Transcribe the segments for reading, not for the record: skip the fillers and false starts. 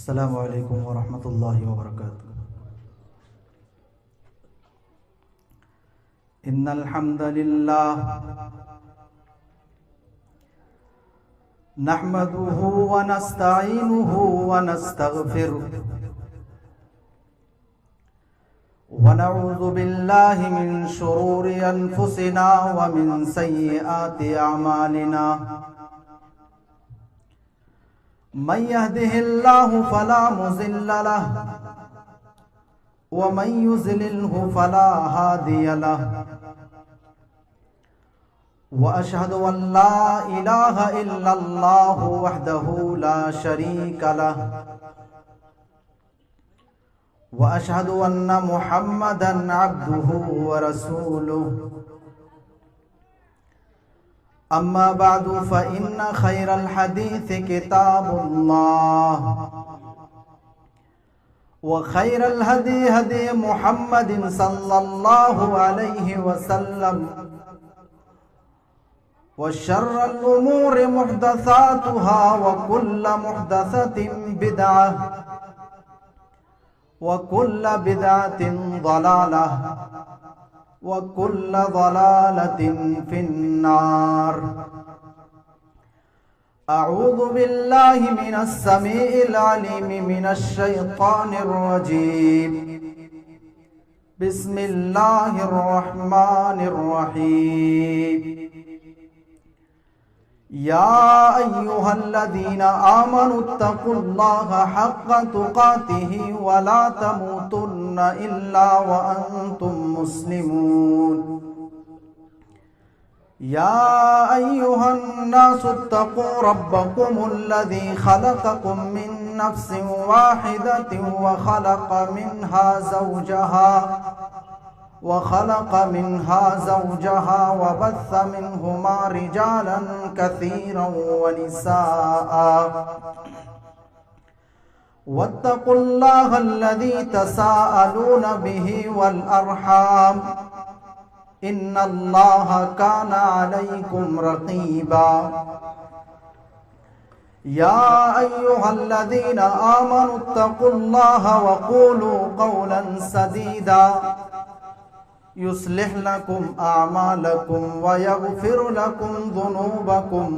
السلام علیکم ورحمۃ اللہ وبرکاتہ۔ ان الحمد للہ نحمده ونستعینه ونستغفره ونعوذ باللہ من شرور انفسنا ومن سیئات اعمالنا، من يهده الله فلا مضل له ومن يضلله فلا هادي له، وأشهد أن لا إله إلا الله وحده لا شريك له، وأشهد أن محمدا عبده ورسوله، أما بعد فإن خير الحديث كتاب الله، وخير الهدي هدي محمد صلى الله عليه وسلم، وشر الأمور محدثاتها وكل محدثة بدعة وكل بدعة ضلالة وكل ضلالة في النار۔ أعوذ بالله من السميع العليم من الشيطان الرجيم، بسم الله الرحمن الرحيم، يا أيها الذين آمنوا اتقوا الله حق تقاته ولا تموتن إلا وأنتم مسلمون، يا أيها الناس اتقوا ربكم الذي خلقكم من نفس واحدة وخلق منها زوجها وبث منهما رجالا كثيرا ونساء، واتقوا الله الذي تساءلون به والأرحام، إن الله كان عليكم رقيبا، يا أيها الذين آمنوا اتقوا الله وقولوا قولا سديدا يصلح لكم أعمالكم ويغفر لكم ذنوبكم،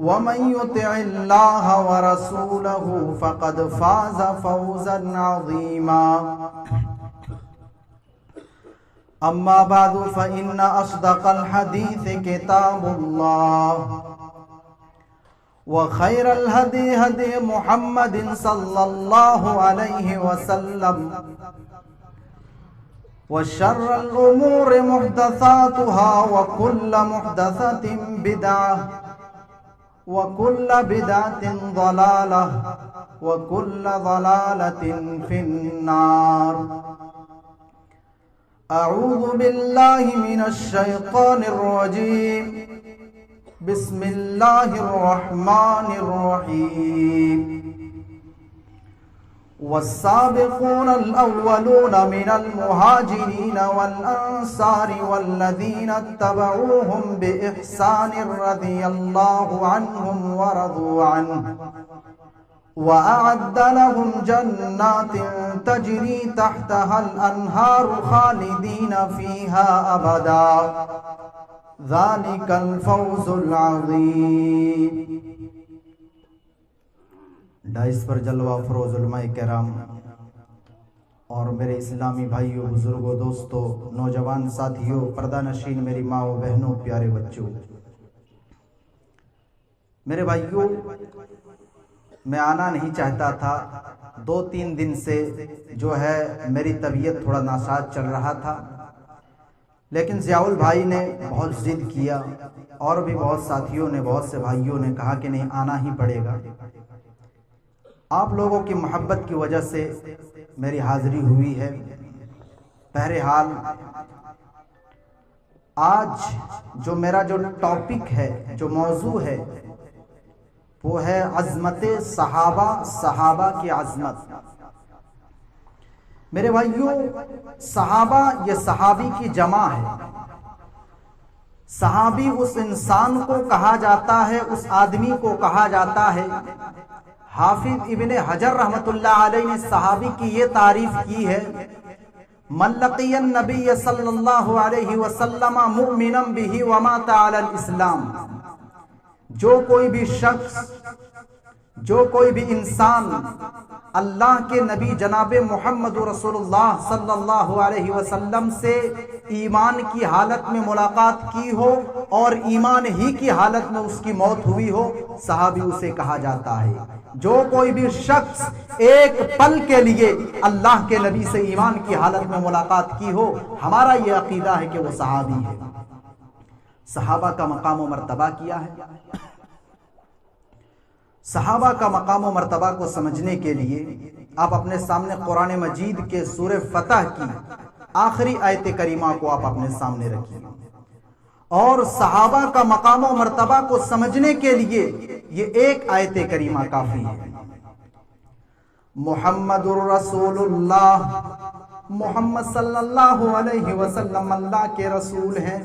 ومن يطع الله ورسوله فقد فاز فوزا عظيما، أما بعد فإن أصدق الحديث كتاب الله، وخير الهدي هدي محمد صلى الله عليه وسلم، وشر الأمور محدثاتها وكل محدثة بدعة وكل بدعة ضلالة وكل ضلالة في النار۔ أعوذ بالله من الشيطان الرجيم، بسم الله الرحمن الرحيم، والسابقون الأولون من المهاجرين والأنصار والذين اتبعوهم بإحسان رضي الله عنهم ورضوا عنه، وأعد لهم جنات تجري تحتها الأنهار خالدين فيها أبدا، ذلك الفوز العظيم۔ ڈائس پر جلوہ فروز علماء کرام اور میرے اسلامی بھائیوں، بزرگوں، دوستوں، نوجوان ساتھیوں، پردہ نشین میری ماں و بہنوں، پیارے بچوں، میرے بھائیوں، میں آنا نہیں چاہتا تھا، 2-3 دن سے جو ہے میری طبیعت تھوڑا ناساز چل رہا تھا، لیکن ضیاء بھائی نے بہت ضد کیا، اور بھی بہت ساتھیوں نے، بہت سے بھائیوں نے کہا کہ نہیں، آنا ہی پڑے گا۔ آپ لوگوں کی محبت کی وجہ سے میری حاضری ہوئی ہے۔ بہرحال آج جو میرا ٹاپک ہے، جو موضوع ہے، وہ ہے عظمت صحابہ، صحابہ کی عظمت۔ میرے بھائیوں، صحابہ یہ صحابی کی جمع ہے۔ صحابی اس انسان کو کہا جاتا ہے، اس آدمی کو کہا جاتا ہے حافظ ابن حجر رحمت اللہ علیہ نے صحابی کی یہ تعریف کی ہے، من لقی النبی صلی اللہ علیہ وسلم مؤمنا بہ ومات علی الاسلام، جو کوئی بھی شخص، جو کوئی بھی انسان اللہ کے نبی جناب محمد رسول اللہ صلی اللہ علیہ وسلم سے ایمان کی حالت میں ملاقات کی ہو اور ایمان ہی کی حالت میں اس کی موت ہوئی ہو، صحابی اسے کہا جاتا ہے۔ جو کوئی بھی شخص ایک پل کے لیے اللہ کے نبی سے ایمان کی حالت میں ملاقات کی ہو، ہمارا یہ عقیدہ ہے کہ وہ صحابی ہے۔ صحابہ کا مقام و مرتبہ کیا ہے؟ صحابہ کا مقام و مرتبہ کو سمجھنے کے لیے آپ اپنے سامنے قرآن مجید کے سورہ فتح کی آخری آیت کریمہ کو آپ اپنے سامنے رکھیے، اور صحابہ کا مقام و مرتبہ کو سمجھنے کے لیے یہ ایک آیت کریمہ کافی ہے۔ محمد الرسول اللہ، محمد صلی اللہ علیہ وسلم اللہ کے رسول ہیں،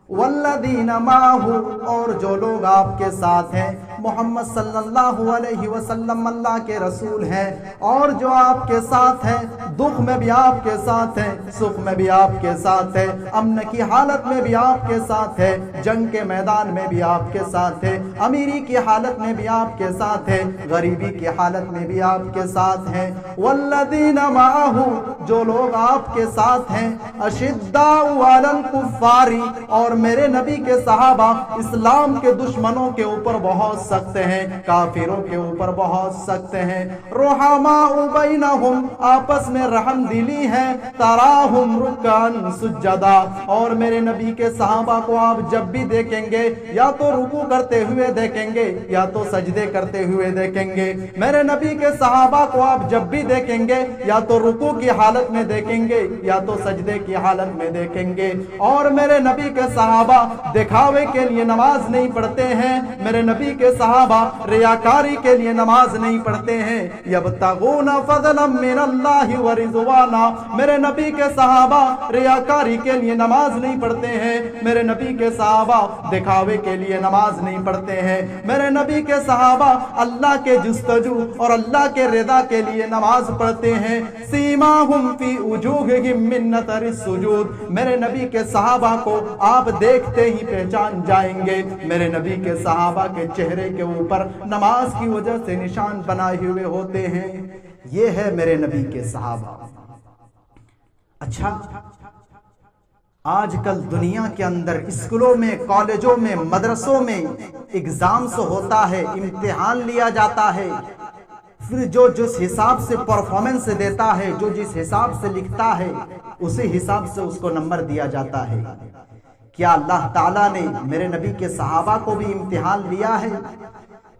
والذین معہ، اور جو لوگ آپ کے ساتھ ہیں، محمد صلی اللہ علیہ وسلم اللہ کے رسول ہیں، اور جو آپ کے ساتھ ہیں، دکھ میں بھی آپ کے ساتھ ہیں، سکھ میں بھی آپ کے ساتھ ہیں، امن کی حالت میں بھی آپ کے ساتھ ہے، جنگ کے میدان میں بھی آپ کے ساتھ ہے، امیری کی حالت میں بھی آپ کے ساتھ ہے، غریبی کی حالت میں بھی آپ کے ساتھ ہیں۔ والذین معہ، جو لوگ آپ کے ساتھ ہیں، اشداء علی الکفار، اور میرے نبی کے صحابہ اسلام کے دشمنوں کے اوپر بہت سخت ہیں، کافروں کے اوپر بہت سخت ہیں، رحماء بینہم، آپس میں رحم دلی ہے، تراہم رکعن سجدا، اور میرے نبی کے صحابہ کو آپ جب بھی دیکھیں گے یا تو رکوع کرتے ہوئے دیکھیں گے یا تو سجدے کرتے ہوئے دیکھیں گے۔ میرے نبی کے صحابہ کو آپ جب بھی دیکھیں گے یا تو رکوع کی حالت میں دیکھیں گے یا تو سجدے کی حالت میں دیکھیں گے۔ اور میرے نبی کے صحابہ دکھاوے کے لیے نماز نہیں پڑھتے ہیں، میرے نبی کے صحابہ ریاکاری کے لیے نماز نہیں پڑھتے ہیں، یبتغون فضلا من اللہ ورضوانا، میرے نبی کے صحابہ ریاکاری کے لیے نماز نہیں پڑھتے ہیں، میرے نبی کے صحابہ دکھاوے کے لیے نماز نہیں پڑھتے ہیں، میرے نبی کے صحابہ اللہ کے جستجو اور اللہ کے رضا کے لیے نماز پڑھتے ہیں۔ سیماہم فی وجوہہم من اثر السجود، میرے نبی کے صحابہ کو آپ دیکھتے ہی پہچان جائیں گے، میرے نبی کے صحابہ کے چہرے کے اوپر نماز کی وجہ سے نشان بنائے ہوئے ہوتے ہیں۔ یہ ہے میرے نبی کے صحابہ۔ اچھا، آج کل دنیا کے اندر اسکولوں میں، کالجوں میں، مدرسوں میں ایگزامز ہوتا ہے، امتحان لیا جاتا ہے، پھر جو جس حساب سے پرفارمنس دیتا ہے، جو جس حساب سے لکھتا ہے، اسی حساب سے اس کو نمبر دیا جاتا ہے۔ کیا اللہ تعالیٰ نے میرے نبی کے صحابہ کو بھی امتحان لیا ہے؟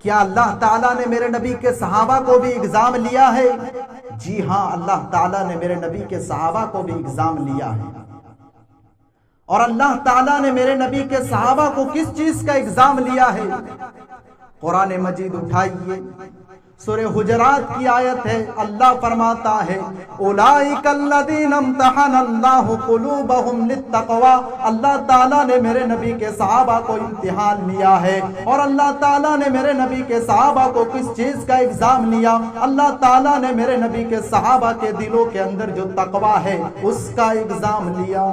کیا اللہ تعالیٰ نے میرے نبی کے صحابہ کو بھی ایگزام لیا ہے؟ جی ہاں، اللہ تعالیٰ نے میرے نبی کے صحابہ کو بھی ایگزام لیا ہے۔ اور اللہ تعالیٰ نے میرے نبی کے صحابہ کو کس چیز کا ایگزام لیا ہے؟ قرآن مجید اٹھائیے، سورہ حجرات کی آیت ہے، اللہ فرماتا ہے اولئک الذین امتحن اللہ قلوبہم للتقوی، اللہ تعالیٰ نے میرے نبی کے صحابہ کو امتحان لیا ہے۔ اور اللہ تعالیٰ نے میرے نبی کے صحابہ کو کس چیز کا ایگزام لیا؟ اللہ تعالیٰ نے میرے نبی کے صحابہ کے دلوں کے اندر جو تقوی ہے اس کا ایگزام لیا۔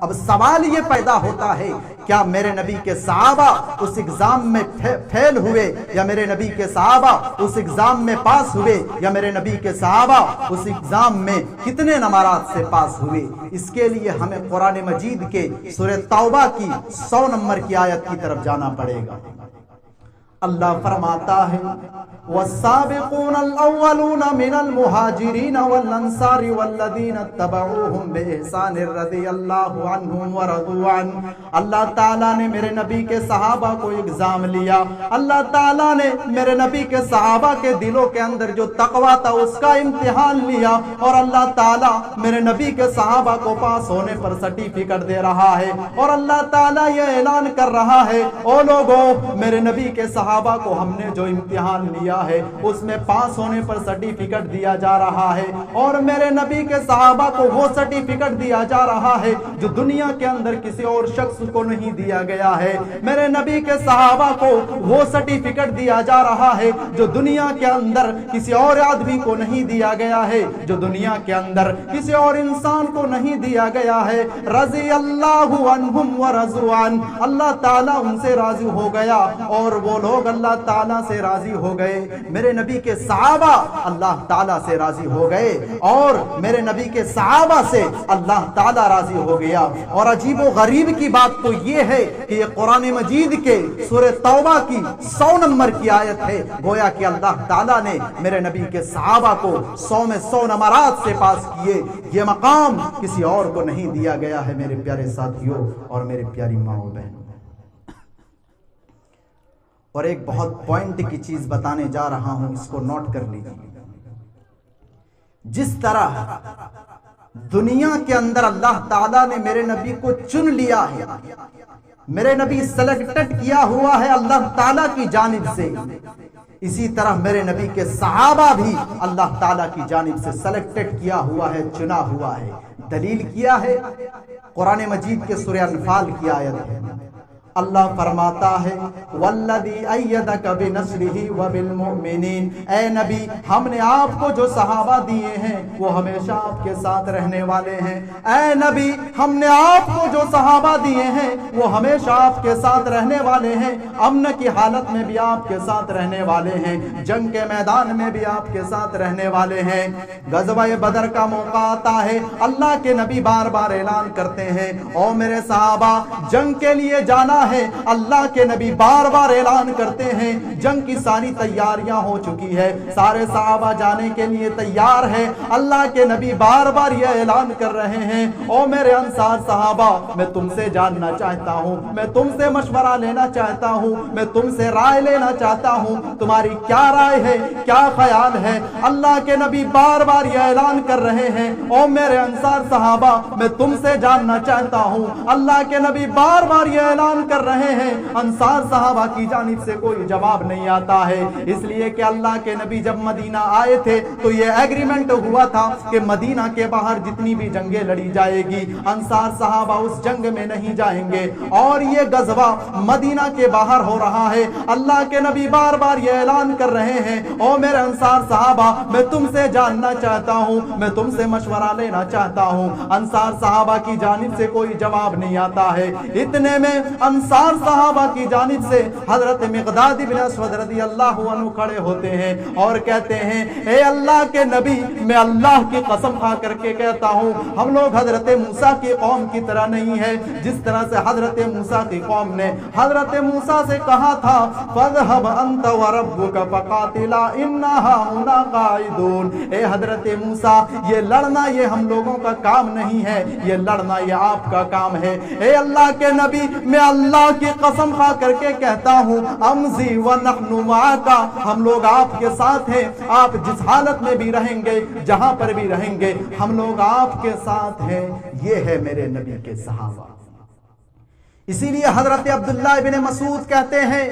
اب سوال یہ پیدا ہوتا ہے، کیا میرے نبی کے صحابہ اس ایگزام میں فیل ہوئے یا میرے نبی کے صحابہ اس ایگزام میں پاس ہوئے، یا میرے نبی کے صحابہ اس ایگزام میں کتنے نمبرات سے پاس ہوئے؟ اس کے لیے ہمیں قرآن مجید کے سورہ توبہ کی 100 نمبر کی آیت کی طرف جانا پڑے گا۔ اللہ فرماتا ہے والسابقون الاولون من المہاجرین والانصار والذین اتبعوہم بإحسان رضی اللہ عنہم ورضوا عنہ، اللہ تعالیٰ نے میرے نبی کے صحابہ کو ایگزام لیا، اللہ تعالیٰ نے میرے نبی کے صحابہ کے دلوں کے اندر جو تقوی تھا اس کا امتحان لیا، اور اللہ تعالیٰ میرے نبی کے صحابہ کو پاس ہونے پر سرٹیفکیٹ دے رہا ہے، اور اللہ تعالیٰ یہ اعلان کر رہا ہے، او لوگو میرے نبی کے صحابہ صحابہ کو ہم نے جو امتحان لیا ہے اس میں پاس ہونے پر سرٹیفکیٹ دیا جا رہا ہے، اور میرے نبی کے صحابہ کو وہ سرٹیفکیٹ دیا جا رہا ہے جو دنیا کے اندر کسی اور شخص کو نہیں دیا گیا ہے۔ میرے نبی کے صحابہ کو وہ سرٹیفکیٹ دیا جا رہا ہے جو دنیا کے اندر کسی اور آدمی کو نہیں دیا گیا ہے، جو دنیا کے اندر کسی اور انسان کو نہیں دیا گیا ہے۔ رضی اللہ عنہم ورضوا عنہ، اللہ تعالیٰ ان سے راضی ہو گیا اور وہ لوگ اللہ تعالیٰ سے راضی ہو گئے۔ میرے نبی کے صحابہ اللہ تعالیٰ سے راضی ہو گئے اور میرے نبی کے صحابہ سے اللہ تعالیٰ راضی ہو گیا۔ اور عجیب و غریب کی بات تو یہ ہے کہ یہ قرآن مجید کے سورہ توبہ کی 100 نمبر کی آیت ہے، گویا کہ اللہ تعالیٰ نے میرے نبی کے صحابہ کو 100 میں 100 نمرات سے پاس کیے۔ یہ مقام کسی اور کو نہیں دیا گیا ہے میرے پیارے ساتھیوں اور میرے پیاری ماں و بہنوں۔ اور ایک بہت پوائنٹ کی چیز بتانے جا رہا ہوں، اس کو نوٹ کر لیجیے۔ جس طرح دنیا کے اندر اللہ تعالیٰ نے میرے نبی کو چن لیا ہے، میرے نبی سلیکٹڈ کیا ہوا ہے اللہ تعالیٰ کی جانب سے، اسی طرح میرے نبی کے صحابہ بھی اللہ تعالیٰ کی جانب سے سلیکٹڈ کیا ہوا ہے، چنا ہوا ہے۔ دلیل کیا ہے؟ قرآن مجید کے سورہ انفال کی آیت ہے۔ اللہ فرماتا ہے والذی ایدک بنصرہ وبالمؤمنین، اے نبی ہم نے آپ کو جو صحابہ دیے ہیں وہ ہمیشہ آپ کے ساتھ رہنے والے ہیں۔ اے نبی ہم نے آپ کو جو صحابہ دیے ہیں وہ ہمیشہ آپ کے ساتھ رہنے والے ہیں، امن کی حالت میں بھی آپ کے ساتھ رہنے والے ہیں، جنگ کے میدان میں بھی آپ کے ساتھ رہنے والے ہیں۔ غزوہ بدر کا موقع آتا ہے، اللہ کے نبی بار بار اعلان کرتے ہیں او میرے صحابہ جنگ کے لیے جانا ہے۔ اللہ کے نبی بار بار اعلان کرتے ہیں جنگ کی ساری تیاریاں ہو چکی ہے، سارے صحابہ جانے کے لیے تیار ہے۔ اللہ کے نبی بار بار یہ اعلان کر رہے ہیں او میرے انصار صحابہ میں تم سے جاننا چاہتا ہوں، میں تم سے مشورہ لینا چاہتا ہوں، میں تم سے رائے لینا چاہتا ہوں، تمہاری کیا رائے ہے، کیا خیال ہے؟ اللہ کے نبی بار بار یہ اعلان کر رہے ہیں او میرے انصار صحابہ میں تم سے جاننا چاہتا ہوں۔ اللہ کے نبی بار بار یہ اعلان کر رہے ہیں، انصار صحابہ کی جانب سے کوئی جواب نہیں آتا ہے، اس لیے کہ اللہ کے نبی جب مدینہ آئے تھے تو یہ ایگریمنٹ ہوا تھا کہ مدینہ کے باہر جتنی بھی جنگیں لڑی جائے گی انصار صحابہ اس جنگ میں نہیں جائیں گے، اور یہ غزوہ مدینہ کے باہر ہو رہا ہے۔ اللہ کے نبی بار بار یہ اعلان کر رہے ہیں او میرے انصار صحابہ میں تم سے جاننا چاہتا ہوں، میں تم سے مشورہ لینا چاہتا ہوں۔ انصار صحابہ کی جانب سے کوئی جواب نہیں آتا ہے۔ اتنے میں انصار صحابہ کی جانب سے حضرت مقداد بن اسود رضی اللہ عنہ کھڑے ہوتے ہیں اور کہتے ہیں اے اللہ کے نبی میں اللہ کی قسم کھا کر کے کہتا ہوں ہم لوگ حضرت موسیٰ کی قوم کی طرح نہیں ہے، جس طرح سے حضرت موسیٰ کی قوم نے حضرت موسیٰ سے کہا تھا فَاذْهَبْ أَنْتَ وَرَبُّكَ فَقَاتِلَا إِنَّا هَاهُنَا قَاعِدُونَ، اے حضرت موسیٰ یہ لڑنا یہ ہم لوگوں کا کام نہیں ہے، یہ لڑنا یہ آپ کا کام ہے۔ اے اللہ کے نبی میں اللہ کی قسم کھا کر کے کہتا ہوں امضی ونحن معک، ہم لوگ آپ کے ساتھ ہیں، آپ جس حالت میں بھی رہیں گے جہاں پر بھی رہیں گے ہم لوگ آپ کے ساتھ ہیں۔ یہ ہے میرے نبی کے صحابہ۔ اسی لیے حضرت عبداللہ بن مسعود کہتے ہیں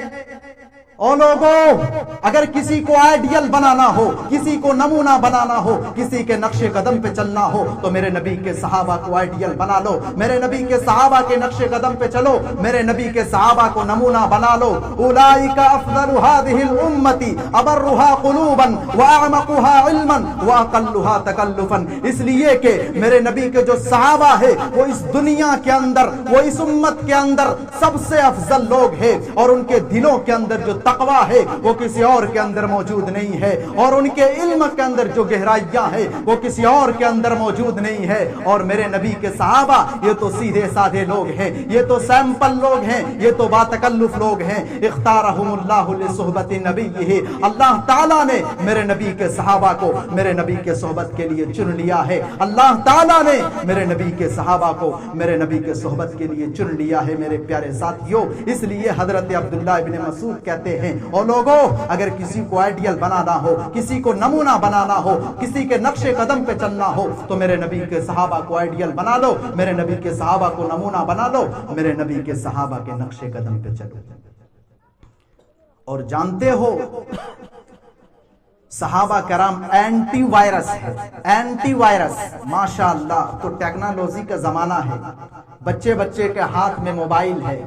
او لوگوں اگر کسی کو آئیڈیل بنانا ہو، کسی کو نمونہ بنانا ہو، کسی کے نقش قدم پہ چلنا ہو تو میرے نبی کے صحابہ کو آئیڈیل بنا لو، میرے نبی کے صحابہ کے نقش قدم پہ چلو، میرے نبی کے صحابہ کو نمونہ بنا لو۔ اولئک افضل هذه الامة ابرها قلوبا واعمقها علما واقلها تکلفا، اس لیے کہ میرے نبی کے جو صحابہ ہے وہ اس دنیا کے اندر، وہ اس امت کے اندر سب سے افضل لوگ ہیں، اور ان کے دلوں کے اندر جو تقوی ہے وہ کسی اور کے اندر موجود نہیں ہے، اور ان کے علم کے اندر جو گہرائیاں ہیں وہ کسی اور کے اندر موجود نہیں ہے۔ اور میرے نبی کے صحابہ یہ تو سیدھے سادھے لوگ ہیں، یہ تو سیمپل لوگ ہیں، یہ تو با تکلف لوگ ہیں۔ اختارہم اللہ لصحبت نبیہ، اللہ تعالیٰ نے میرے نبی کے صحابہ کو میرے نبی کے صحبت کے لیے چن لیا ہے، اللہ تعالیٰ نے میرے نبی کے صحابہ کو میرے نبی کے صحبت کے لیے چن لیا ہے میرے پیارے ساتھیوں۔ اس لیے حضرت عبداللہ ابن مسعود کہتے ہیں اور لوگوں اگر کسی کو آئیڈیل بنانا ہو، کسی کو نمونہ بنانا ہو، کسی کے نقش قدم پہ چلنا ہو تو میرے نبی کے صحابہ کو آئیڈیل بنا لو، میرے نبی کے صحابہ کو نمونہ بنا لو، میرے نبی کے صحابہ کے نقش قدم پہ چلو۔ اور جانتے ہو صحابہ کرام اینٹی وائرس ہے، اینٹی وائرس ماشاءاللہ. تو ٹیکنالوجی کا زمانہ ہے، بچے بچے کے ہاتھ میں موبائل ہے.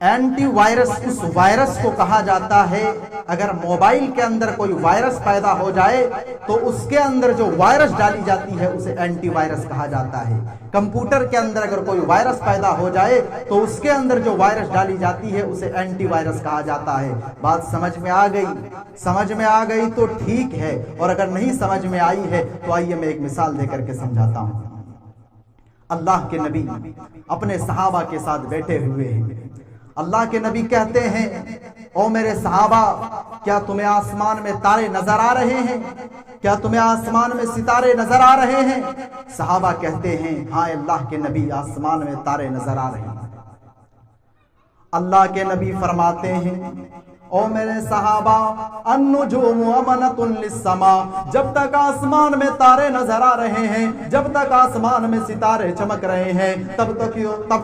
اینٹی وائرس اس وائرس کو کہا جاتا ہے اگر موبائل کے اندر کوئی وائرس پیدا ہو جائے تو اس کے اندر جو وائرس ڈالی جاتی ہے اسے اینٹی وائرس کہا جاتا ہے. کمپیوٹر کے اندر اگر کوئی وائرس پیدا ہو جائے تو اس کے اندر جو وائرس ڈالی جاتی ہے اسے اینٹی وائرس کہا جاتا ہے. بات سمجھ میں آ گئی؟ سمجھ میں آ گئی تو ٹھیک ہے، اور اگر نہیں سمجھ میں آئی ہے تو آئیے میں ایک مثال دے کر کے سمجھاتا ہوں. اللہ کے نبی اپنے صحابہ کے ساتھ بیٹھے ہوئے ہیں. اللہ کے نبی کہتے ہیں او میرے صحابہ، کیا تمہیں آسمان میں تارے نظر آ رہے ہیں؟ کیا تمہیں آسمان میں ستارے نظر آ رہے ہیں؟ صحابہ کہتے ہیں ہاں اللہ کے نبی، آسمان میں تارے نظر آ رہے ہیں. اللہ کے نبی فرماتے ہیں او میرے صحابہ، النجوم امنۃ للسماء، جب تک آسمان میں تارے نظر آ رہے ہیں، جب تک آسمان میں ستارے چمک رہے ہیں، تب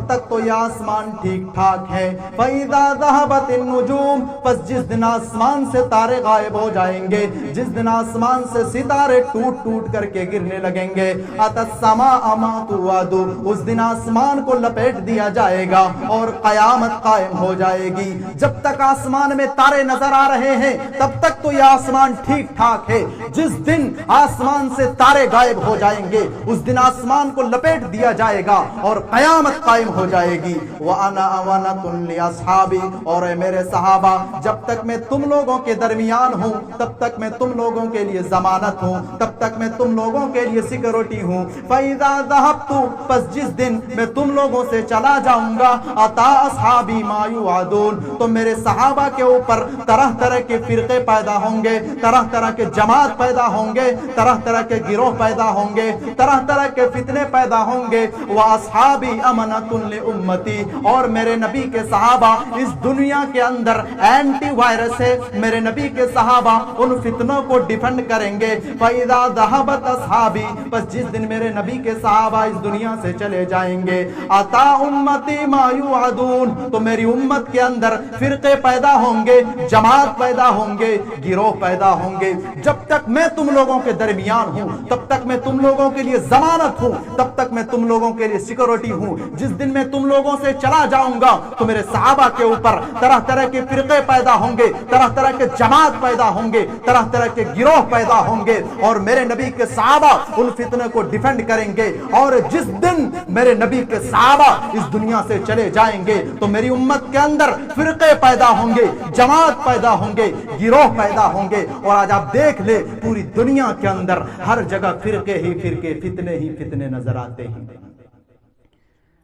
تک تو یہ آسمان ٹھیک ٹھاک ہے. فَإِذَا ذَهَبَتِ النُّجُومُ، پس جس دن آسمان سے تارے غائب ہو جائیں گے، جس دن آسمان سے ستارے ٹوٹ ٹوٹ کر کے گرنے لگیں گے، أَتَى السَّمَاءَ مَا تُوعَدُ، اس دن آسمان کو لپیٹ دیا جائے گا اور قیامت قائم ہو جائے گی. جب تک آسمان میں تارے نظر آ رہے ہیں تب تک تو یہ آسمان ٹھیک ٹھاک ہے. جس دن آسمان سے تارے غائب ہو جائیں گے اس دن آسمان کو لپیٹ دیا جائے گا اور قیامت قائم ہو جائے گی. وَأَنَا أَمَنَةٌ لِأَصْحَابِي، اور اے میرے صحابہ، جب تک میں تم لوگوں کے درمیان ہوں تب تک میں تم لوگوں کے لیے ضمانت ہوں، تب تک میں تم لوگوں کے لیے سیکورٹی ہوں. فَإِذَا ذَهَبْتُ، پس جس دن میں تم لوگوں سے چلا جاؤں گا، أَتَى أَصْحَابِي مَا يُوعَدُونَ، تو میرے صحابہ کے اوپر طرح طرح کے فرقے پیدا ہوں گے، طرح طرح کے جماعت پیدا ہوں گے، طرح طرح کے گروہ پیدا ہوں گے، طرح طرح کے فتنے پیدا ہوں گے. وَأَصْحَابِي أَمَنَةٌ لِأُمَّتِي، اور میرے نبی کے صحابہ اس دنیا کے اندر اینٹی وائرس ہے. میرے نبی کے صحابہ ان فتنوں کو ڈیفینڈ کریں گے. فَإِذَا ذَهَبَتْ أَصْحَابِي، پس جس دن میرے نبی کے صحابہ اس دنیا سے چلے جائیں گے، أَتَى أُمَّتِي مَا يُوعَدُونَ، تو میری امت کے اندر فرقے پیدا ہوں گے، جماعت پیدا ہوں گے، گروہ پیدا ہوں گے. جب تک میں تم لوگوں کے درمیان ہوں تب تک میں تم لوگوں کے لیے ضمانت ہوں، تب تک میں تم لوگوں کے لیے سیکورٹی ہوں. جس دن میں تم لوگوں سے چلا جاؤں گا تو میرے صحابہ کے اوپر طرح طرح کے فرقے پیدا ہوں گے، طرح طرح کے جماعت پیدا ہوں گے، طرح طرح کے گروہ پیدا ہوں گے، اور میرے نبی کے صحابہ ان فتنے کو ڈیفینڈ کریں گے. اور جس دن میرے نبی کے صحابہ اس دنیا سے چلے جائیں گے تو میری امت کے اندر فرقے پیدا ہوں گے، جماعت پیدا ہوں گے، گروہ پیدا ہوں گے. اور آج آپ دیکھ لیں پوری دنیا کے اندر ہر جگہ فرقے ہی فرقے، فتنے ہی فتنے نظر آتے ہیں.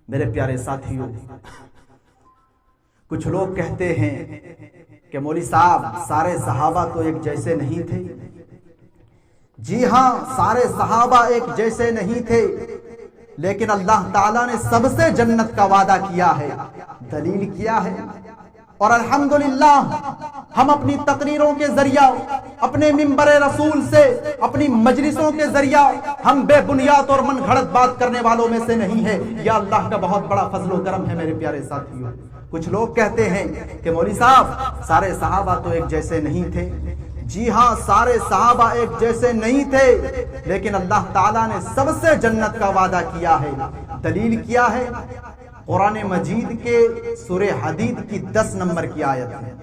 میرے پیارے ساتھیوں، کچھ لوگ کہتے ہیں کہ مولوی صاحب سارے صحابہ تو ایک جیسے نہیں تھے. جی ہاں، سارے صحابہ ایک جیسے نہیں تھے، لیکن اللہ تعالیٰ نے سب سے جنت کا وعدہ کیا ہے. دلیل کیا ہے؟ اور الحمدللہ ہم اپنی تقریروں کے ذریعہ، اپنے منبر رسول سے، اپنی مجلسوں کے ذریعہ ہم بے بنیاد اور من گھڑت بات کرنے والوں میں سے نہیں ہے. یہ اللہ کا بہت بڑا فضل و کرم ہے. میرے پیارے ساتھیوں، کچھ لوگ کہتے ہیں کہ مولوی صاحب سارے صحابہ تو ایک جیسے نہیں تھے. جی ہاں، سارے صحابہ ایک جیسے نہیں تھے، لیکن اللہ تعالیٰ نے سب سے جنت کا وعدہ کیا ہے. دلیل کیا ہے؟ قرآن مجید کے سورہ حدید کی 10 نمبر کی آیت ہے.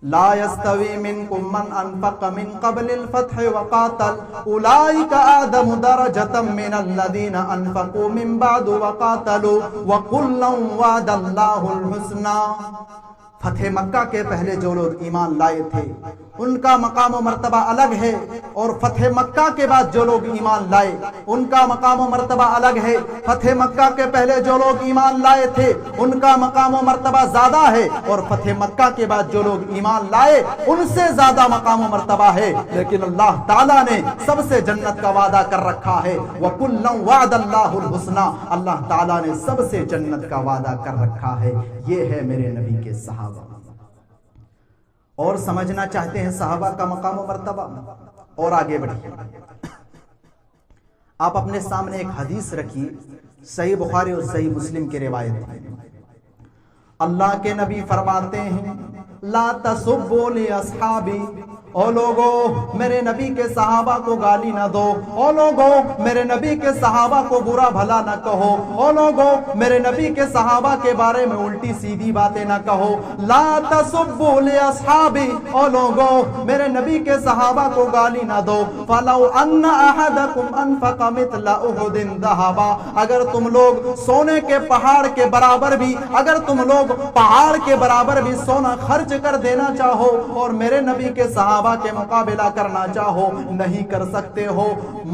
لا يستوي منكم من انفق من قبل الفتح وقاتل اولئك اعظم درجة من الذين انفقوا من بعد وقاتلوا وكلا وعد الله الحسنى. فتح مکہ کے پہلے جو لوگ ایمان لائے تھے ان کا مقام و مرتبہ الگ ہے، اور فتح مکہ کے بعد جو لوگ ایمان لائے ان کا مقام و مرتبہ الگ ہے. فتح مکہ کے پہلے جو لوگ ایمان لائے تھے ان کا مقام و مرتبہ زیادہ ہے، اور فتح مکہ کے بعد جو لوگ ایمان لائے ان سے زیادہ مقام و مرتبہ ہے. لیکن اللہ تعالیٰ نے سب سے جنت کا وعدہ کر رکھا ہے. وَكُلًّا وَعَدَ اللَّهُ الْحُسْنَى، اللہ تعالیٰ نے سب سے جنت کا وعدہ کر رکھا ہے. یہ ہے میرے نبی کے صحابہ. اور سمجھنا چاہتے ہیں صحابہ کا مقام و مرتبہ؟ اور آگے بڑھیے. آپ اپنے سامنے ایک حدیث رکھیے، صحیح بخاری اور صحیح مسلم کی روایت ہے. اللہ کے نبی فرماتے ہیں لا تسبوا لی اصحابی، او لوگو میرے نبی کے صحابہ کو گالی نہ دو، او لوگو میرے نبی کے صحابہ کو برا بھلا نہ کہو، او لوگو میرے نبی کے صحابہ کے بارے میں الٹی سیدھی باتیں نہ کہو، لا تسبوا لی اصحابی، او لوگو میرے نبی کے صحابہ کو گالی نہ دو، فلو ان احدکم انفق مثل احد ذهبا، اگر تم لوگ سونے کے پہاڑ کے برابر بھی، اگر تم لوگ پہاڑ کے برابر بھی سونا خرچ کر دینا چاہو اور میرے نبی کے صحابہ کے مقابلہ کرنا چاہو، نہیں کر سکتے ہو،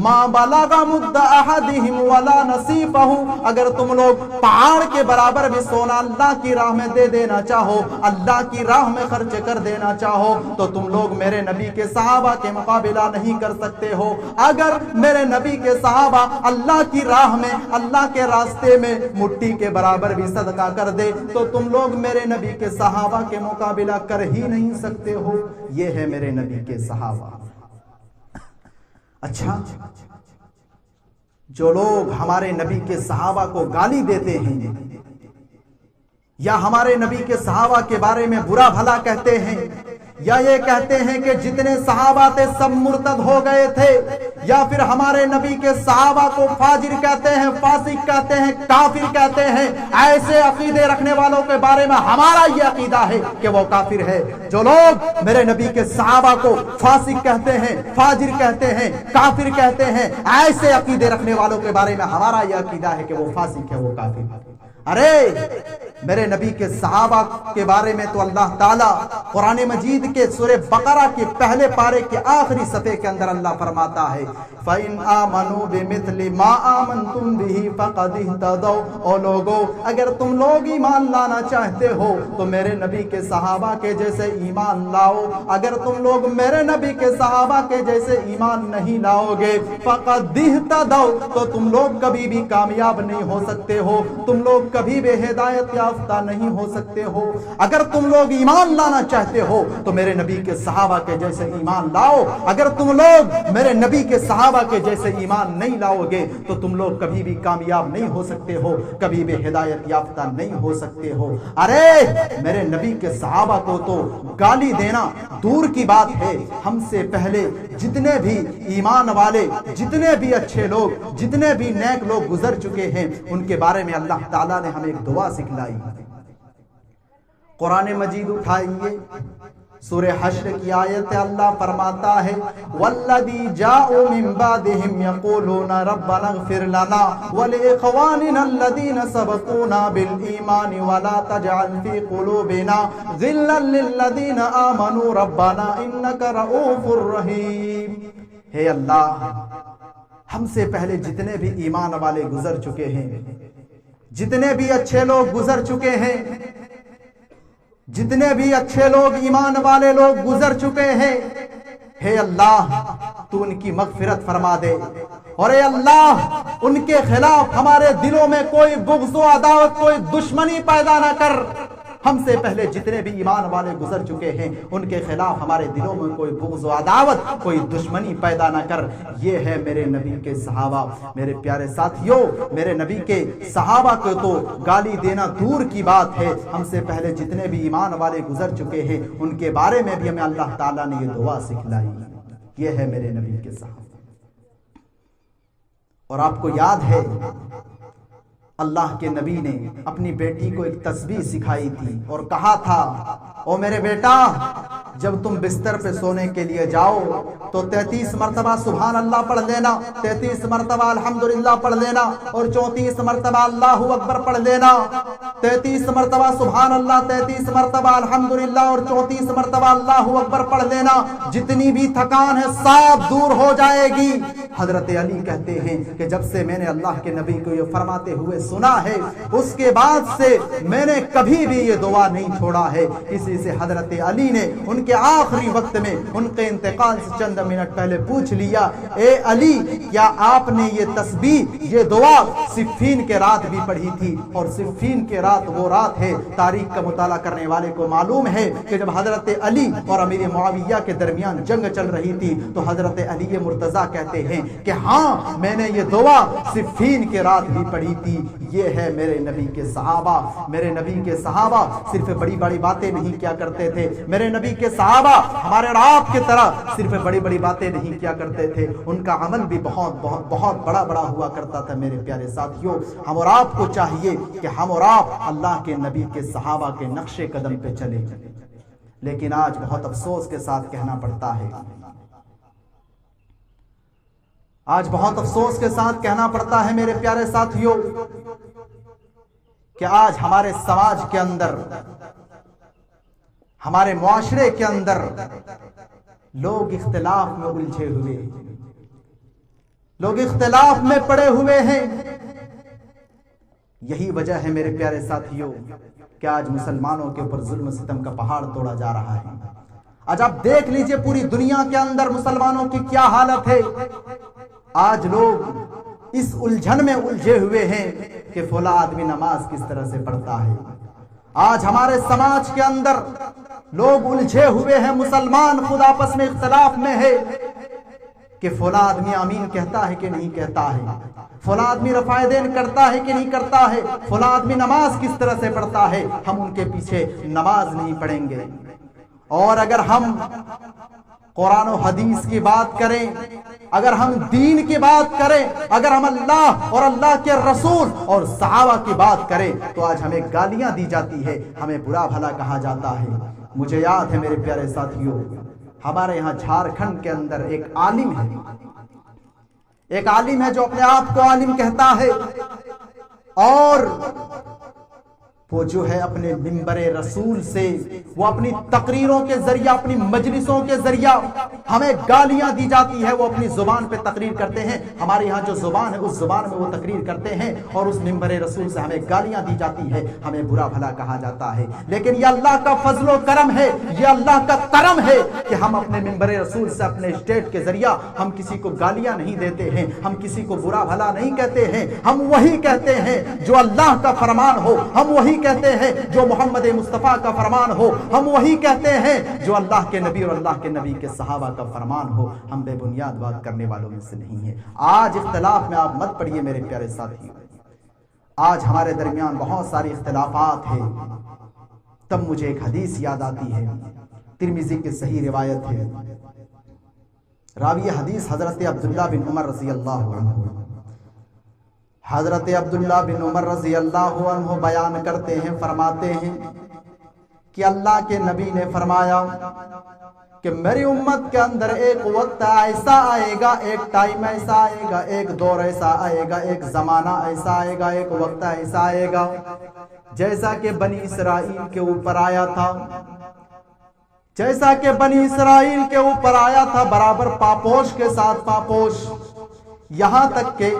ما بلغ مد احدہم ولا نصیفہ، اگر تم لوگ پہاڑ کے برابر بھی سونا اللہ کی راہ میں دے دینا چاہو، اللہ کی راہ میں خرچ کر دینا چاہو، تو تم لوگ میرے نبی کے صحابہ کے مقابلہ نہیں کر سکتے ہو۔ اگر میرے نبی کے صحابہ اللہ کی راہ میں، اللہ کے راستے میں مٹی کے برابر بھی صدقہ کر دے تو تم لوگ میرے نبی کے صحابہ کے مقابلہ کر ہی نہیں سکتے ہو۔ یہ ہے میرے نبی کے صحابہ۔ اچھا، جو لوگ ہمارے نبی کے صحابہ کو گالی دیتے ہیں یا ہمارے نبی کے صحابہ کے بارے میں برا بھلا کہتے ہیں، یا یہ کہتے ہیں کہ جتنے صحابہ تھے سب مرتد ہو گئے تھے، یا پھر ہمارے نبی کے صحابہ کو فاجر کہتے ہیں، فاسق کہتے ہیں، کافر کہتے ہیں، ایسے عقیدے رکھنے والوں کے بارے میں ہمارا یہ عقیدہ ہے کہ وہ کافر ہے۔ جو لوگ میرے نبی کے صحابہ کو فاسق کہتے ہیں، فاجر کہتے ہیں، کافر کہتے ہیں، ایسے عقیدے رکھنے والوں کے بارے میں ہمارا یہ عقیدہ ہے کہ وہ فاسق ہے، وہ کافر ہے۔ ارے میرے نبی کے صحابہ کے بارے میں تو اللہ تعالیٰ قرآن مجید کے سورہ بقرہ کے پہلے پارے کے آخری صفحے کے اندر اللہ فرماتا ہے فَإِنْ آمَنُوا بِمِثْلِ مَا آمَنْتُمْ بِهِ فَقَدِ اهْتَدَوْا، او لوگو اگر تم لوگ ایمان لانا چاہتے ہو تو میرے نبی کے صحابہ کے جیسے ایمان لاؤ، اگر تم لوگ میرے نبی کے صحابہ کے جیسے ایمان نہیں لاؤ گے فَقَدِ اهْتَدَوْا، تو تم لوگ کبھی بھی کامیاب نہیں ہو سکتے ہو، تم لوگ کبھی بھی ہدایت یافتہ نہیں ہو سکتے ہو۔ اگر تم لوگ ایمان لانا چاہتے ہو تو میرے نبی کے صحابہ کے جیسے ایمان لاؤ، اگر تم لوگ میرے نبی کے صحابہ کے جیسے ایمان نہیں لاؤ گے تو تم لوگ کبھی بھی کامیاب نہیں ہو سکتے ہو، کبھی بھی ہدایت یافتہ نہیں ہو سکتے ہو۔ ارے میرے نبی کے صحابہ کو تو گالی دینا دور کی بات ہے، ہم سے پہلے جتنے بھی ایمان والے، جتنے بھی اچھے لوگ، جتنے بھی نیک لوگ گزر چکے ہیں ان کے بارے میں اللہ تعالیٰ نے ہمیں ایک دعا سکھلائی۔ قرآن مجید اٹھائیے، سورہ حشر کی آیت اللہ فرماتا ہے والذی جاءوا من بعدهم یقولون ربنا اغفر لنا ولاخواننا الذین سبقونا بالایمان ولا تجعل فی قلوبنا غلا للذین آمنوا ربنا انک رؤوف رحیم۔ ہے اللہ، ہم سے پہلے جتنے بھی ایمان والے گزر چکے ہیں، جتنے بھی اچھے لوگ گزر چکے ہیں، جتنے بھی اچھے لوگ ایمان والے لوگ گزر چکے ہیں، ہے اللہ تو ان کی مغفرت فرما دے، اور اے اللہ ان کے خلاف ہمارے دلوں میں کوئی بغض و عداوت، کوئی دشمنی پیدا نہ کر۔ ہم سے پہلے جتنے بھی ایمان والے گزر چکے ہیں ان کے خلاف ہمارے دلوں میں کوئی بغض و عداوت، کوئی دشمنی پیدا نہ کر۔ یہ ہے میرے نبی کے صحابہ۔ میرے پیارے ساتھیوں، میرے نبی کے صحابہ کو تو گالی دینا دور کی بات ہے، ہم سے پہلے جتنے بھی ایمان والے گزر چکے ہیں ان کے بارے میں بھی ہمیں اللہ تعالیٰ نے یہ دعا سکھلائی۔ یہ ہے میرے نبی کے صحابہ۔ اور آپ کو یاد ہے اللہ کے نبی نے اپنی بیٹی کو ایک تسبیح سکھائی تھی اور کہا تھا او میرے بیٹا، جب تم بستر پہ سونے کے لیے جاؤ تو 33 مرتبہ سبحان اللہ پڑھ لینا، 33 مرتبہ الحمدللہ پڑھ لینا، اور 34 مرتبہ اللہ اکبر پڑھ لینا۔ 33 مرتبہ سبحان اللہ، 33 مرتبہ الحمدللہ اور 34 مرتبہ اللہ اکبر پڑھ لینا۔ جتنی بھی تھکان ہے سب دور ہو جائے گی۔ حضرت علی کہتے ہیں کہ جب سے میں نے اللہ کے نبی کو یہ فرماتے ہوئے سنا ہے اس کے بعد سے میں نے کبھی بھی یہ دعا نہیں چھوڑا ہے۔ اسی سے حضرت علی نے ان کے آخری وقت میں ان کے انتقال سے چند منٹ پہلے پوچھ لیا، اے علی کیا آپ نے یہ تسبیح، یہ دعا صفین کے رات بھی پڑھی تھی؟ اور صفین کے رات وہ رات ہے، تاریخ کا مطالعہ کرنے والے کو معلوم ہے کہ جب حضرت علی اور امیر معاویہ کے درمیان جنگ چل رہی تھی تو حضرت علی مرتضیٰ کہتے ہیں کہ ہاں میں نے یہ دعا صفین کے رات بھی پڑھی تھی۔ یہ ہے میرے نبی کے صحابہ۔ میرے نبی کے صحابہ صرف بڑی بڑی باتیں نہیں کیا کرتے تھے، میرے نبی کے صحابہ ہمارے اور آپ کی طرح صرف بڑی بڑی باتیں نہیں کیا کرتے تھے، ان کا عمل بھی بہت بہت بہت بڑا بڑا ہوا کرتا تھا۔ میرے پیارے ساتھیوں، ہم اور آپ کو چاہیے کہ ہم اور آپ اللہ کے نبی کے صحابہ کے نقش قدم پہ چلیں، لیکن آج بہت افسوس کے ساتھ کہنا پڑتا ہے، آج بہت افسوس کے ساتھ کہنا پڑتا ہے میرے پیارے ساتھیوں کہ آج ہمارے سماج کے اندر، ہمارے معاشرے کے اندر لوگ اختلاف میں الجھے ہوئے، لوگ اختلاف میں پڑے ہوئے ہیں۔ یہی وجہ ہے میرے پیارے ساتھیوں کہ آج مسلمانوں کے اوپر ظلم و ستم کا پہاڑ توڑا جا رہا ہے۔ آج آپ دیکھ لیجئے پوری دنیا کے اندر مسلمانوں کی کیا حالت ہے۔ آج لوگ اس الجھن میں الجھے ہوئے ہیں کہ فلاں آدمی نماز کس طرح سے پڑھتا ہے۔ آج ہمارے سماج کے اندر لوگ الجھے ہوئے ہیں، مسلمان خود آپس میں اختلاف میں ہے کہ فلاں آدمی آمین کہتا ہے کہ نہیں کہتا ہے، فلاں آدمی رفع دین کرتا ہے کہ نہیں کرتا ہے، فلاں آدمی نماز کس طرح سے پڑھتا ہے، ہم ان کے پیچھے نماز نہیں پڑھیں گے۔ اور اگر ہم قرآن و حدیث کی بات کریں، اگر ہم دین کی بات کریں، اگر ہم اللہ اور اللہ کے رسول اور صحابہ کی بات کریں تو آج ہمیں گالیاں دی جاتی ہے، ہمیں برا بھلا کہا جاتا ہے۔ مجھے یاد ہے میرے پیارے ساتھیوں، ہمارے یہاں جھارکھنڈ کے اندر ایک عالم ہے، ایک عالم ہے جو اپنے آپ کو عالم کہتا ہے، اور وہ جو ہے اپنے منبر رسول سے، وہ اپنی تقریروں کے ذریعہ، اپنی مجلسوں کے ذریعہ ہمیں گالیاں دی جاتی ہے۔ وہ اپنی زبان پہ تقریر کرتے ہیں، ہمارے ہاں جو زبان ہے اس زبان میں وہ تقریر کرتے ہیں، اور اس منبر رسول سے ہمیں گالیاں دی جاتی ہے، ہمیں برا بھلا کہا جاتا ہے۔ لیکن یہ اللہ کا فضل و کرم ہے، یہ اللہ کا کرم ہے کہ ہم اپنے منبر رسول سے، اپنے اسٹیج کے ذریعہ ہم کسی کو گالیاں نہیں دیتے ہیں، ہم کسی کو برا بھلا نہیں کہتے ہیں، ہم وہی کہتے ہیں جو اللہ کا فرمان ہو، ہم وہی کہتے ہیں جو محمد مصطفیٰ کا فرمان ہو، ہم وہی کہتے ہیں جو اللہ کے نبی اور اللہ کے نبی کے صحابہ کا فرمان ہو۔ ہم بے بنیاد بات کرنے والوں میں سے نہیں ہیں۔ آج اختلاف میں آپ مت پڑیے میرے پیارے ساتھیوں، آج ہمارے درمیان بہت ساری اختلافات ہیں۔ تب مجھے ایک حدیث یاد آتی ہے، ترمذی کی صحیح روایت ہے، راوی حدیث حضرت عبداللہ بن عمر رضی اللہ عنہ، حضرت عبداللہ بن عمر رضی اللہ عنہ بیان کرتے ہیں، فرماتے ہیں کہ اللہ کے نبی نے فرمایا کہ میری امت کے اندر ایک وقت ایسا آئے گا، ایک ٹائم ایسا آئے گا، ایک دور ایسا آئے گا، ایک زمانہ ایسا آئے گا، ایک وقت ایسا آئے گا جیسا کہ بنی اسرائیل کے اوپر آیا تھا، جیسا کہ بنی اسرائیل کے اوپر آیا تھا، برابر پاپوش کے ساتھ پاپوش، یہاں تک کہ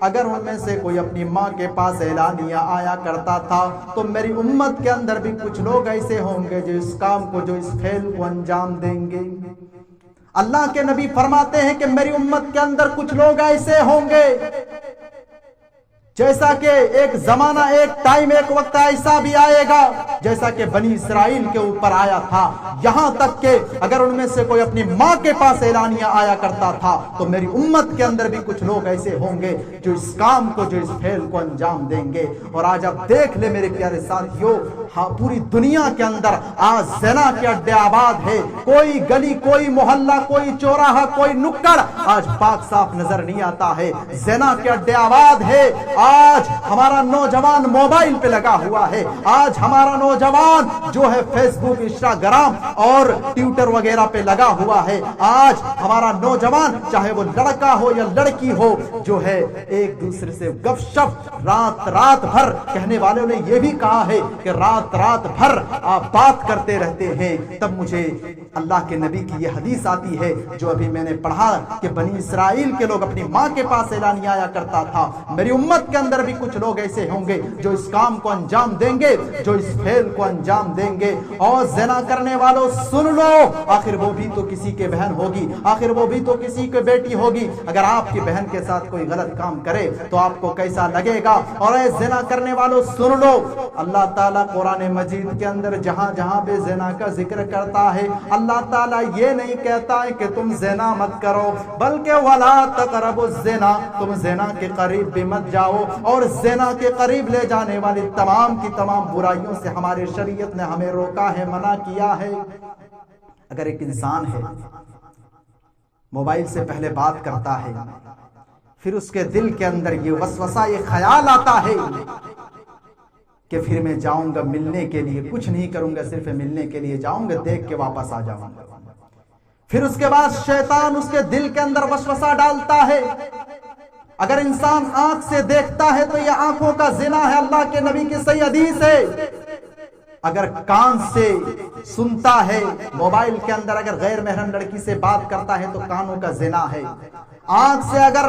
اگر ان میں سے کوئی اپنی ماں کے پاس اعلانیہ آیا کرتا تھا تو میری امت کے اندر بھی کچھ لوگ ایسے ہوں گے جو اس کام کو، جو اس فعل کو انجام دیں گے۔ اللہ کے نبی فرماتے ہیں کہ میری امت کے اندر کچھ لوگ ایسے ہوں گے جیسا کہ ایک زمانہ، ایک ٹائم، ایک وقت ایسا بھی آئے گا جیسا کہ بنی اسرائیل کے اوپر آیا تھا، یہاں تک کہ اگر ان میں سے کوئی اپنی ماں کے پاس اعلانیہ آیا کرتا تھا تو میری امت کے اندر بھی کچھ لوگ ایسے ہوں گے جو اس کام کو، جو اس فعل کو انجام دیں گے۔ اور آج آپ دیکھ لیں میرے پیارے ساتھیوں، ہاں پوری دنیا کے اندر آج زنا کے اڈے آباد ہے، کوئی گلی، کوئی محلہ، کوئی چوراہا، کوئی نکڑ آج پاک صاف نظر نہیں آتا ہے، زنا کے اڈے آباد ہے۔ آج ہمارا نوجوان موبائل پہ لگا ہوا ہے، آج ہمارا نوجوان جو ہے فیس بک، انسٹاگرام اور ٹویٹر وغیرہ پہ لگا ہوا ہے، آج ہمارا نوجوان چاہے وہ لڑکا ہو یا لڑکی ہو جو ہے ایک دوسرے سے گپ شپ رات بھر، کہنے والوں نے یہ بھی کہا ہے کہ رات بھر آپ بات کرتے رہتے ہیں۔ تب مجھے اللہ کے نبی کی یہ حدیث آتی ہے جو ابھی میں نے پڑھا کہ بنی اسرائیل کے لوگ اپنی ماں کے پاس اعلانیہ آیا کرتا تھا، میری امت کے اندر بھی کچھ لوگ ایسے ہوں گے جو اس کام کو انجام دیں گے، جو اس فعل کو انجام دیں گے۔ اور زنا کرنے والوں سن لو، آخر وہ بھی تو کسی کے بہن ہوگی، آخر وہ بھی تو کسی کے بیٹی ہوگی۔ اگر آپ کی بہن کے ساتھ کوئی غلط کام کرے تو آپ کو کیسا لگے گا؟ اور اے زنا کرنے والوں سن لو، اللہ تعالیٰ قرآن مجید کے اندر جہاں جہاں بھی زنا کا ذکر کرتا ہے، اللہ اللہ تعالیٰ یہ نہیں کہتا ہے کہ تم زنا مت کرو، بلکہ وَلَا تَقْرَبُوا الزِّنَا، تم زنا کے قریب بھی مت جاؤ، اور زنا کے قریب لے جانے والی تمام کی تمام برائیوں سے ہماری شریعت نے ہمیں روکا ہے، منع کیا ہے۔ اگر ایک انسان ہے موبائل سے پہلے بات کرتا ہے، پھر اس کے دل کے اندر یہ وسوسہ، یہ خیال آتا ہے کہ پھر میں جاؤں گا ملنے کے لیے، کچھ نہیں کروں گا، صرف ملنے کے لیے جاؤں گا، دیکھ کے واپس آ جاؤں گا۔ پھر اس کے بعد شیطان اس کے دل کے اندر وسوسہ ڈالتا ہے۔ اگر انسان آنکھ سے دیکھتا ہے تو یہ آنکھوں کا زنا ہے، اللہ کے نبی کی صحیح حدیث ہے۔ اگر کان سے سنتا ہے، موبائل کے اندر اگر غیر محرم لڑکی سے بات کرتا ہے تو کانوں کا زنا ہے۔ آنکھ سے اگر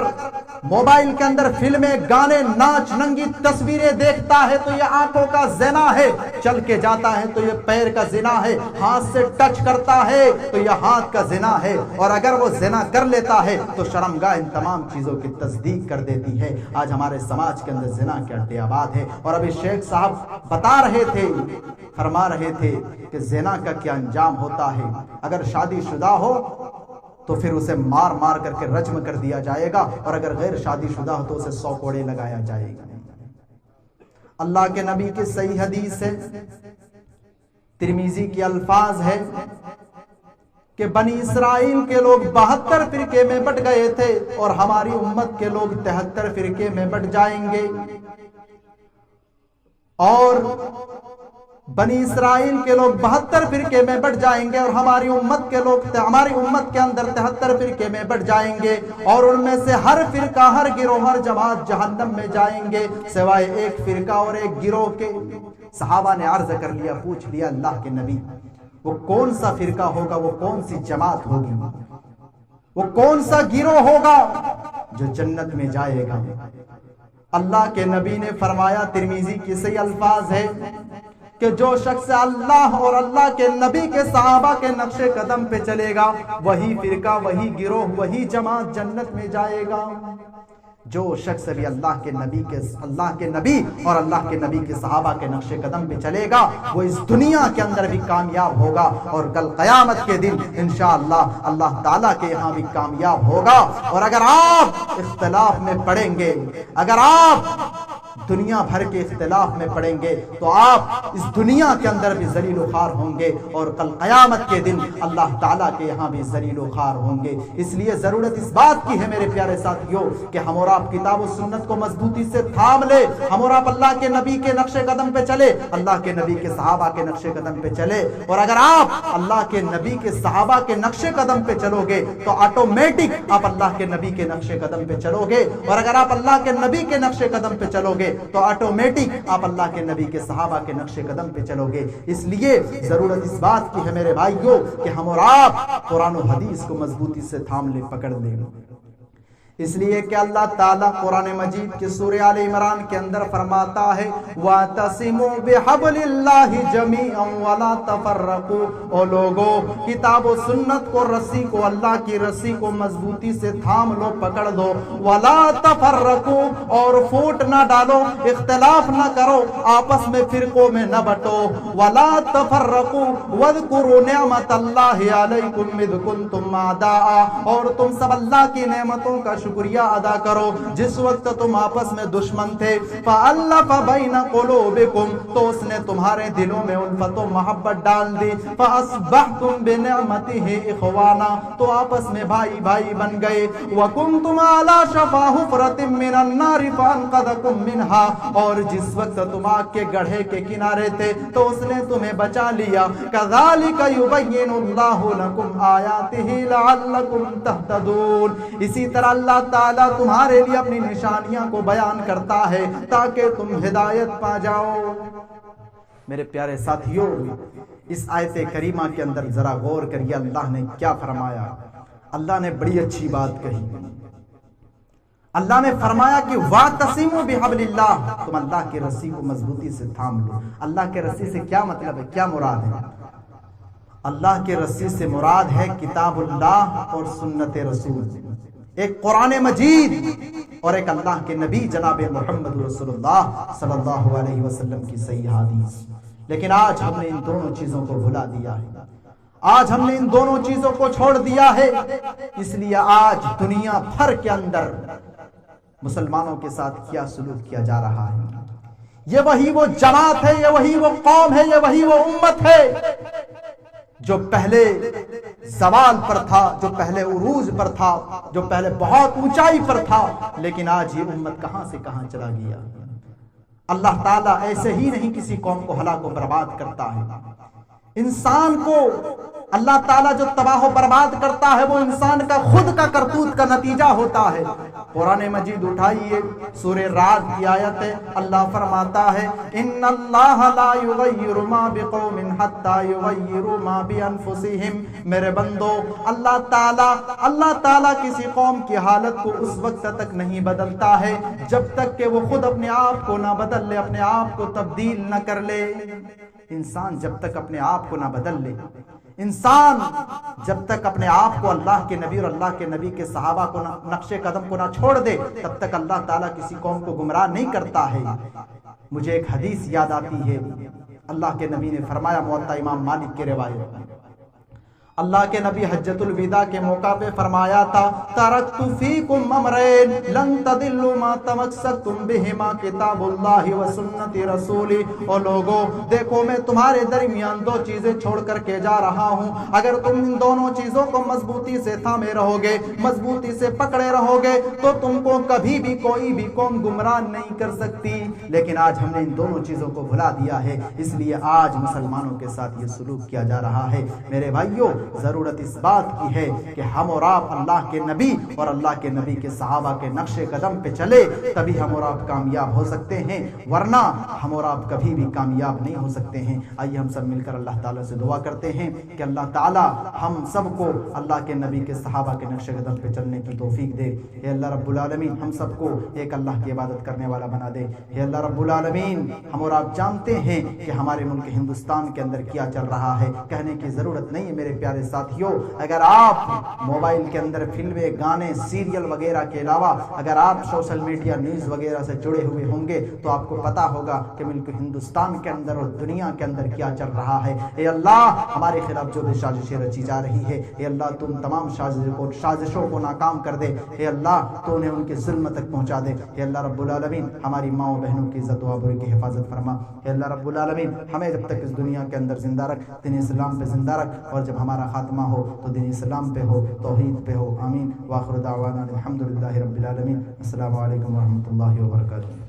موبائل کے اندر فلمیں، گانے، ناچ، ننگی تصویریں دیکھتا ہے تو یہ آنکھوں کا زنا ہے۔ چل کے جاتا ہے تو یہ پیر کا زنا ہے۔ ہاتھ سے ٹچ کرتا ہے تو یہ ہاتھ کا زنا ہے، اور اگر وہ زنا کر لیتا ہے تو شرمگاہ ان تمام چیزوں کی تصدیق کر دیتی ہے۔ آج ہمارے سماج کے اندر زنا کے اڈے آباد ہے، اور ابھی شیخ صاحب بتا رہے تھے، فرما رہے تھے کہ زنا کا کیا انجام ہوتا ہے۔ اگر شادی شدہ ہو تو پھر اسے مار مار کر کے رجم کر دیا جائے گا، اور اگر غیر شادی شدہ ہو تو اسے 100 کوڑے لگایا جائے گا۔ اللہ کے نبی کی صحیح حدیث ہے، ترمذی کے الفاظ ہے کہ بنی اسرائیل کے لوگ 72 فرقے میں بٹ گئے تھے، اور ہماری امت کے لوگ 73 فرقے میں بٹ جائیں گے۔ اور بنی اسرائیل کے لوگ 72 فرقے میں بٹ جائیں گے، اور ہماری امت کے اندر 73 فرقے میں بٹ جائیں گے، اور ان میں سے ہر فرقہ، ہر گروہ، ہر جماعت جہنم میں جائیں گے سوائے ایک فرقہ اور ایک گروہ کے۔ صحابہ نے عرض کر لیا، پوچھ لیا اللہ کے نبی، وہ کون سا فرقہ ہوگا، وہ کون سی جماعت ہوگی، وہ کون سا گروہ ہوگا جو جنت میں جائے گا؟ اللہ کے نبی نے فرمایا، ترمذی کی صحیح الفاظ ہے کہ جو شخص اللہ اور اللہ کے نبی کے صحابہ کے نقش قدم پہ چلے گا، وہی فرقہ، وہی گروہ، وہی جماعت جنت میں جائے گا۔ جو شخص بھی اللہ کے نبی اور اللہ کے نبی کے صحابہ کے نقش قدم پہ چلے گا، وہ اس دنیا کے اندر بھی کامیاب ہوگا، اور کل قیامت کے دن انشاءاللہ اللہ تعالیٰ کے یہاں بھی کامیاب ہوگا۔ اور اگر آپ اختلاف میں پڑیں گے، اگر آپ دنیا بھر کے اختلاف میں پڑیں گے، تو آپ اس دنیا کے اندر بھی ذلیل و خوار ہوں گے، اور کل قیامت کے دن اللہ تعالیٰ کے یہاں بھی ذلیل و خوار ہوں گے۔ اس لیے ضرورت اس بات کی ہے میرے پیارے ساتھیوں کہ ہم اور آپ کتاب و سنت کو مضبوطی سے تھام لے، ہم اور آپ اللہ کے نبی کے نقش قدم پہ چلے، اللہ کے نبی کے صحابہ کے نقش قدم پہ چلے۔ اور اگر آپ اللہ کے نبی کے صحابہ کے نقش قدم پہ چلو گے تو آٹومیٹک آپ اللہ کے نبی کے نقش قدم پہ چلو گے، اور اگر آپ اللہ کے نبی کے نقش قدم پہ چلو گے تو آٹومیٹک آپ اللہ کے نبی کے صحابہ کے نقش قدم پہ چلو گے۔ اس لیے ضرورت اس بات کی ہے میرے بھائیوں کہ ہم اور آپ قرآن و حدیث کو مضبوطی سے تھام لیں، پکڑ لیں۔ اس لیے کہ اللہ تعالیٰ قرآن مجید کی سورہ آل عمران کے اندر فرماتا ہے وَاعْتَصِمُوا بِحَبْلِ اللَّهِ جَمِيعًا وَلَا تَفَرَّقُوا۔ او لوگو، کتاب و سنت کو، رسی کو، اللہ کی رسی کو مضبوطی سے تھام لو، پکڑ دو۔ وَلَا تَفَرَّقُوا، اور پھوٹ نہ ڈالو، اختلاف نہ کرو، آپس میں فرقوں میں نہ بٹو۔ وَلَا تَفَرَّقُوا وَاذْكُرُوا نِعْمَةَ اللَّهِ عَلَيْكُمْ إِذْ كُنْتُمْ أَعْدَاءً، اور تم سب اللہ کی نعمتوں کا شکریہ ادا کرو جس وقت تم آپس میں دشمن تھے۔ فَأَلَّفَ بَيْنَ قُلُوبِكُمْ، تو اس نے تمہارے دلوں میں الفت و محبت ڈال دی۔ فَأَصْبَحْتُمْ بِنِعْمَتِهِ إِخْوَانًا، تو آپس میں بھائی بھائی بن گئے۔ وَكُنْتُمْ عَلَى شَفَا حُفْرَةٍ مِّنَ النَّارِ فَأَنقَذَكُم مِّنْهَا، اور جس وقت تم آگ کے گڑھے کے کنارے تھے تو اس نے تمہیں بچا لیا۔ كَذَلِكَ يُبَيِّنُ اللَّهُ لَكُمْ آيَاتِهِ لَعَلَّكُمْ تَهْتَدُونَ۔ اسی طرح اللہ تعالیٰ تمہارے لیے اپنی نشانیاں کو بیان کرتا ہے تاکہ تم ہدایت پا جاؤ۔ میرے پیارے ساتھیوں، اس آیت کریمہ کے اندر ذرا غور کریے اللہ نے کیا فرمایا۔ اللہ نے بڑی اچھی بات کہی۔ اللہ نے فرمایا کہ وَاعْتَصِمُوا بِحَبْلِ اللَّهِ، تم اللہ کی رسی کو مضبوطی سے تھام لو۔ اللہ کے رسی سے کیا مطلب ہے، کیا مراد ہے؟ اللہ کے رسی سے مراد ہے کتاب اللہ اور سنت رسول، ایک قرآن مجید اور ایک اللہ کے نبی جناب محمد رسول اللہ صلی اللہ علیہ وسلم کی صحیح حدیث۔ لیکن آج ہم نے ان دونوں چیزوں کو بھلا دیا ہے۔ آج ہم نے ان دونوں چیزوں کو چھوڑ دیا ہے، اس لیے آج دنیا بھر کے اندر مسلمانوں کے ساتھ کیا سلوک کیا جا رہا ہے۔ یہ وہی وہ جماعت ہے، یہ وہی وہ قوم ہے، یہ وہی وہ امت ہے جو پہلے زوال پر تھا، جو پہلے عروج پر تھا، جو پہلے بہت اونچائی پر تھا، لیکن آج یہ امت کہاں سے کہاں چلا گیا۔ اللہ تعالیٰ ایسے ہی نہیں کسی قوم کو ہلاک و برباد کرتا ہے۔ انسان کو اللہ تعالیٰ جو تباہ و برباد کرتا ہے وہ انسان کا خود کا کرتوت کا نتیجہ ہوتا ہے۔ قرآن مجید اٹھائیے، سورہ رعد کی آیت ہے، اللہ فرماتا ہے ان اللہ لا یغیر ما بقوم حتی یغیروا ما بانفسہم۔ میرے بندو، اللہ تعالیٰ کسی قوم کی حالت کو اس وقت تک نہیں بدلتا ہے جب تک کہ وہ خود اپنے آپ کو نہ بدل لے، اپنے آپ کو تبدیل نہ کر لے۔ انسان جب تک اپنے آپ کو نہ بدل لے، انسان جب تک اپنے آپ کو اللہ کے نبی اور اللہ کے نبی کے صحابہ کو نقش قدم کو نہ چھوڑ دے، تب تک اللہ تعالیٰ کسی قوم کو گمراہ نہیں کرتا ہے۔ مجھے ایک حدیث یاد آتی ہے، اللہ کے نبی نے فرمایا، موطا امام مالک کی روایت، اللہ کے نبی حجۃ الوداع کے موقع پہ فرمایا تھا، ترکت فیکم امرین لن تضلوا ما تمسکتم بہما کتاب اللہ و سنت رسولی۔ اور لوگوں دیکھو، میں تمہارے درمیان دو چیزیں چھوڑ کر کے جا رہا ہوں، اگر تم ان دونوں چیزوں کو مضبوطی سے تھامے رہو گے، مضبوطی سے پکڑے رہو گے، تو تم کو کبھی بھی کوئی بھی قوم گمراہ نہیں کر سکتی۔ لیکن آج ہم نے ان دونوں چیزوں کو بھلا دیا ہے، اس لیے آج مسلمانوں کے ساتھ یہ سلوک کیا جا رہا ہے۔ میرے بھائیوں، ضرورت اس بات کی ہے کہ ہم اور آپ اللہ کے نبی اور اللہ کے نبی کے صحابہ کے نقش قدم پہ چلے، تبھی ہم اور آپ کامیاب ہو سکتے ہیں، ورنہ ہم اور آپ کبھی بھی کامیاب نہیں ہو سکتے ہیں۔ آئیے ہم سب مل کر اللہ تعالیٰ سے دعا کرتے ہیں کہ اللہ تعالیٰ ہم سب کو اللہ کے نبی کے صحابہ کے نقش قدم پہ چلنے کی توفیق دے۔ اے اللہ رب العالمین ہم سب کو ایک اللہ کی عبادت کرنے والا بنا دے۔ اے اللہ رب العالمین، ہم اور آپ جانتے ہیں کہ ہمارے ملک ہندوستان کے اندر کیا چل رہا ہے، کہنے کی ضرورت نہیں ہے میرے پیارے ساتھیوں۔ اگر آپ موبائل کے اندر فلمیں، گانے، سیریل وغیرہ کے علاوہ اگر آپ سوشل میڈیا نیوز وغیرہ سے جڑے ہوئے ہوں گے تو آپ کو پتا ہوگا کہ ملک ہندوستان کے اندر اور دنیا کے اندر کیا چل رہا ہے۔ اے اللہ، ہمارے خلاف جو بھی سازشیں رچی جا رہی ہے، اے اللہ تم تمام سازشوں کو ناکام کر دے۔ اے اللہ تو انہیں ان کے ظلم تک پہنچا دے۔ اے اللہ رب العالمین ہماری ماؤں بہنوں کی عزت و آبرو کی حفاظت فرما۔ اے اللہ رب العالمین ہمیں جب تک اس دنیا کے اندر زندہ رکھ، دین اسلام پہ زندہ رکھ، اور جب ہمارا خاتمہ ہو تو دین اسلام پہ ہو، توحید پہ ہو۔ آمین۔ وآخر دعوانا الحمدللہ رب العالمین۔ السلام علیکم ورحمۃ اللہ وبرکاتہ۔